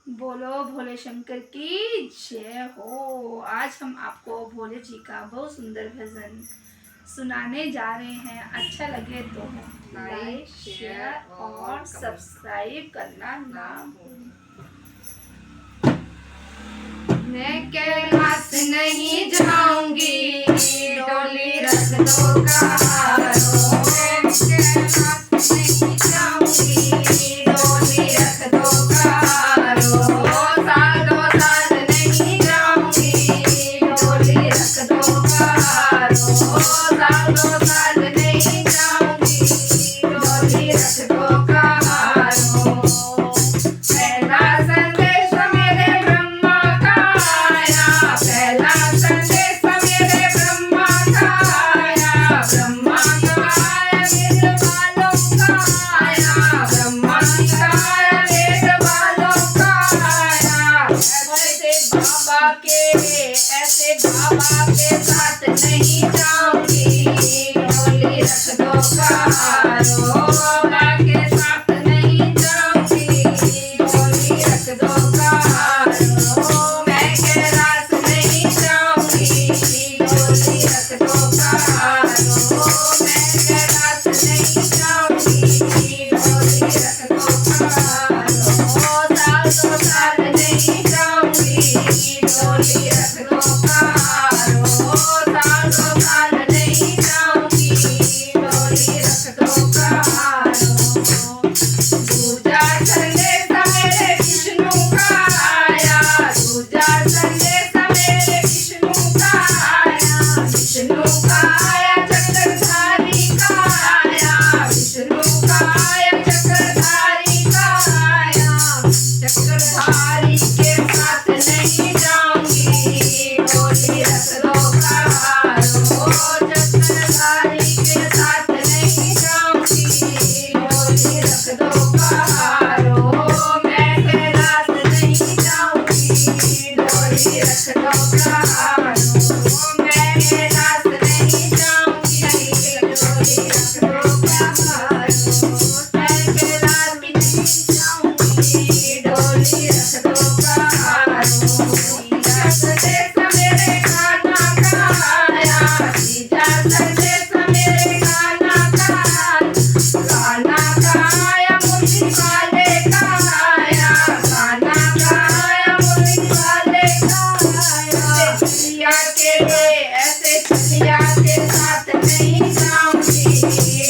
बोलो भोले शंकर की जय हो। आज हम आपको भोले जी का बहुत सुंदर भजन सुनाने जा रहे हैं। अच्छा लगे तो लाइक शेयर और सब्सक्राइब करना ना भूलें। मैं कैलाश नहीं जाऊंगी, डोली रख दो कारो। मैं कैलाश नहीं जाऊंगी, डोली रख दो कारो। साल दो साल नहीं जाऊंगी, डोली रख दो कारो। साल दो साल नहीं जाऊंगी, डोली रख दो कारो। पहला संदेश मेरे ब्रह्मा का आया, पहला संदेश मेरे ब्रह्मा का आया। ब्रह्मा का आया वेद वालों का आया, ब्रह्मा का आया वेद वालों का आया। ऐसे बाबा के साथ नहीं जाऊंगी, डोली रख दो कारो। बाबा के साथ नहीं जाऊंगी, डोली रख दो कारो। मैं कैलाश नहीं जाऊंगी, डोली रख दो कारो। मैं कैलाश नहीं जाऊंगी, डोली रख दो कारो। साल दो साल नहीं जाऊंगी, डोली रख दो कारो। साल दो साल नहीं जाऊंगी, डोली रख दो कारो। दूजा संदेश मेरे विष्णु का आया, दूजा संदेश मेरे विष्णु का आया। विष्णु का आया चक्रधारी का आया, विष्णु का आया चक्रधारी का आया। चक्रधारी के साथ नहीं जाऊंगी, डोली रख दो कारो। चक्रधारी के साथ नहीं जाऊंगी, डोली रख दो कारो। मैं कैलाश नहीं जाऊंगी, डोली रख दो कारो। मैं कैलाश नहीं जाऊंगी, डोली रख दो कारो। मैं कैलाश नहीं जाऊंगी, डोली रख दो कारो। तीजा संदेश मेरे कान्हा का आया, तीजा संदेश मेरे कान्हा का आया। कान्हा का आया मुरली वाले का आया, कान्हा का आया मुरली वाले का आया। ऐसे चलिया के साथ नहीं जाऊंगी,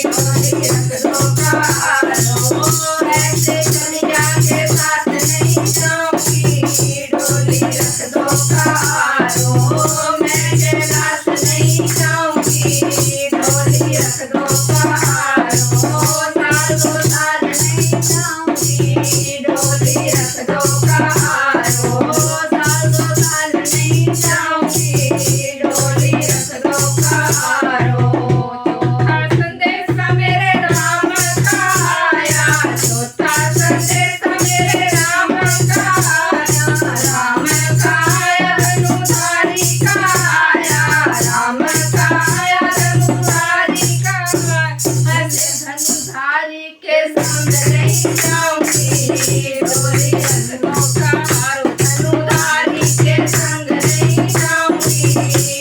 डोली रख दो कारो। ऐसे चलिया के साथ नहीं जाऊंगी, डोली रख दो कारो। मैं कैलाश नहीं जाऊंगी, डोली रख दो कारो। साल दो साल नहीं जाऊंगी, डोली रख दो कारो। साल दो साल नहीं जाऊंगी, डोली रख दो कारो। चौथा संदेश मेरे राम का आया, चौथा संदेश मेरे राम का आया। राम का आया धनुधारी का आया, राम का आया धनुधारी का आया। ऐसे धनुधारी के संग नहीं जाऊंगी, डोली रख दो कारो। धनुधारी के संग नहीं जाऊंगी,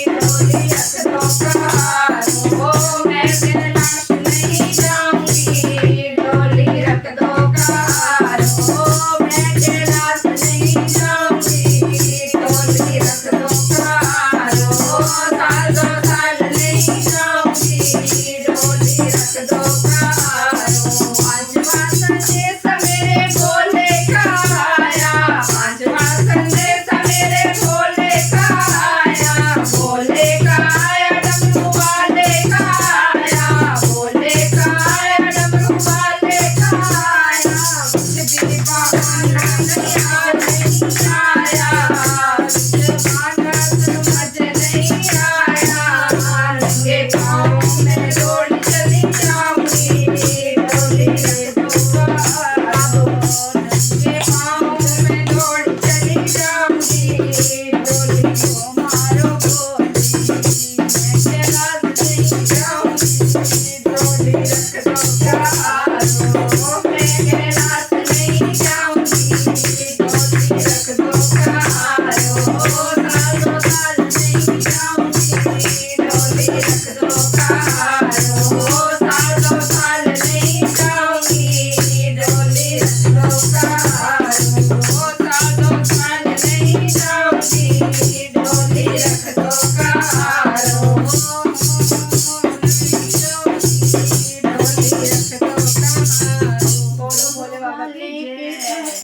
डोली रख दो कारो। मैं कैलाश नहीं जाऊंगी, डोली रख दो कारो। मैं कैलाश नहीं जाऊंगी, डोली रख दो कारो। साल दो साल नहीं जाऊंगी, डोली रख दो कारो। पांचवा संदेश मेरे भोले का आया, पांचवा संदेश मेरे भोले का आया। भोले का आया डमरू वाले का आया, भोले का आया डमरू वाले का आया। कुछ भी बहाना नहीं